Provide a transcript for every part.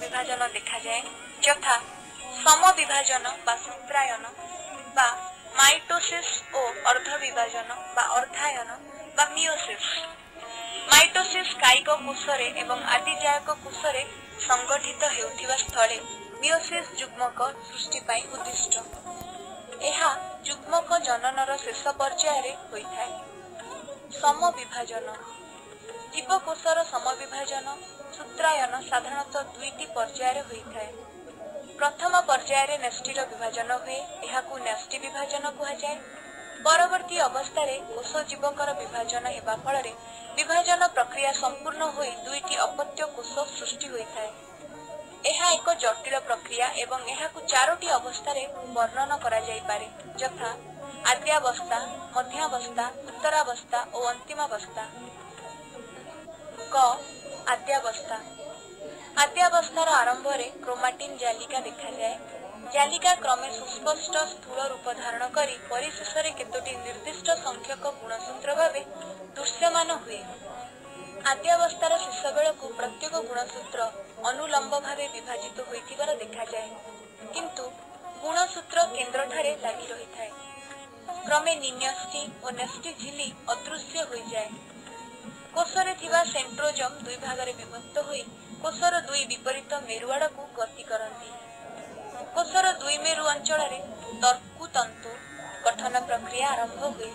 विभाजन देखा जाए यथा सम विभाजन बा सूत्रायन बा माइटोसिस और अर्ध विभाजन बा अर्धायन बा मियोसिस। माइटोसिस कायिक कोषरे एवं आदिजायक कोषरे संगठित हेउथिबा स्थले मियोसिस युग्मक सृष्टि पाई उद्दिष्ट। एहा युग्मक जननर शेष पर्याय होइथाय। सम विभाजन जीवकोषर सम विभाजन सूत्रायन साधारणतः दुईटी पर्याय होइथाय। प्रथम पर्याय नेस्टिर विभाजन हुए, एहाकू नेस्टि विभाजन कहुए। परवर्ती अवस्था कोष जीवकर विभाजन हेबा फल विभाजन प्रक्रिया संपूर्ण होई दुईटी अपत्य कोष सृष्टि होइथाय। एहा एक जटिल प्रक्रिया एवं एहाकू चारोटी अवस्था वर्णन करा जाई पारे यथा आद्यावस्था, मध्यावस्था, उत्तरावस्था और अंतिमावस्था। क आद्यावस्था आद्यावस्थार आरंभ रे क्रोमाटिन जालिका देखा जाए। जालिका क्रमे सुस्पष्ट स्थूल रूप धारण करी परिशेष केतोटी निर्दिष्ट संख्यक गुणसूत्र भावे दृश्यमान हुए। आद्यावस्थार शेष बेलू प्रत्येक गुणसूत्र अनुलंब भावे विभाजित होइथिबार देखा जाए, किंतु गुणसूत्र केंद्र ठारे लागि रहिथाय। क्रमे निन्यष्टि और नेष्टि झिली अदृश्य हो जाए। कोषरे थिबा सेंट्रोजम दुई भागरे विभक्त होई कोषर दुई विपरीत मेरु आड़कू गति करती। कोषर दुई मेरु अंचल तर्कुतंतु गठन प्रक्रिया आरंभ हुए।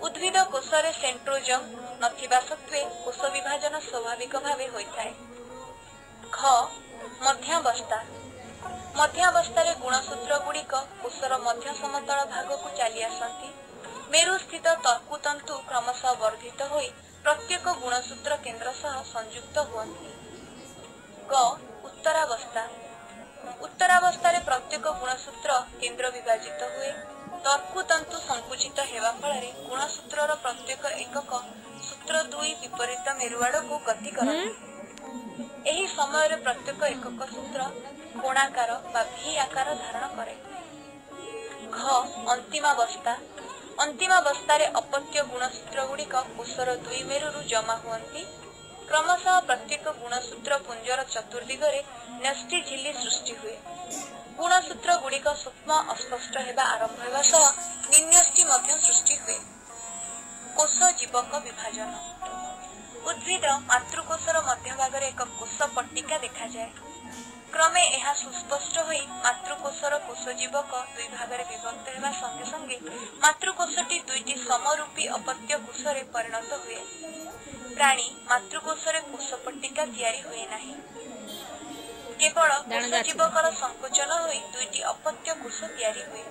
उद्भिद कोषरे सेंट्रोजम नथिबा सत्वे कोष विभाजन स्वाभाविक भावे होइथाय। ख मध्यावस्था मध्यावस्था गुणसूत्र गुड़िक कोषर मध्य समतल भाग को चली आसती। मेरु स्थित तर्कुतंतु क्रमशः वर्धित होई प्रत्येक गुणसूत्र केंद्र सह संयुक्त हुअन्ति। ग उत्तरावस्था उत्तरावस्था प्रत्येक गुणसूत्र केंद्र विभाजित हुए। तर्कुतंतु संकुचित हेबा फल गुणसूत्रर प्रत्येक एकक सूत्र दुई विपरीत मेरु आड़कू गति करती। एही समय प्रत्येक एकक सूत्र कोणाकार बा भी आकार धारण करे। घ अंतिमावस्था अंतिमावस्था अपत्य गुणसूत्र गुड़िक कोषर दुई मेरु जमा हुअन्ति। क्रमशः प्रत्येक गुणसूत्र पुंजर चतुर्दिगरे नेष्टि झिल्ली सृष्टि हुए। गुणसूत्र गुड़िक सूक्ष्म अस्पष्ट हेबा आरंभ हेबा सह निन्यष्टि मध्य सृष्टि हुए। कोष जीवक विभाजन उद्भिद मातृकोषर मध्य भागरे एक कोष पट्टिका देखा जाए। क्रमे यह सुस्पष्ट होई मातृकोषर कोष जीवक दुई भागरे विभक्त हेबा संगे संगे मातृकोषटी दुईटी समरूपी अपत्य कोषरे परिणत हुए। प्राणी मातृकोषरे कोष पट्टिका तैयारी हुए नाही, केवल कोष जीवकर संकोचन होई दुईटी अपत्य कोष तैयारी हुए।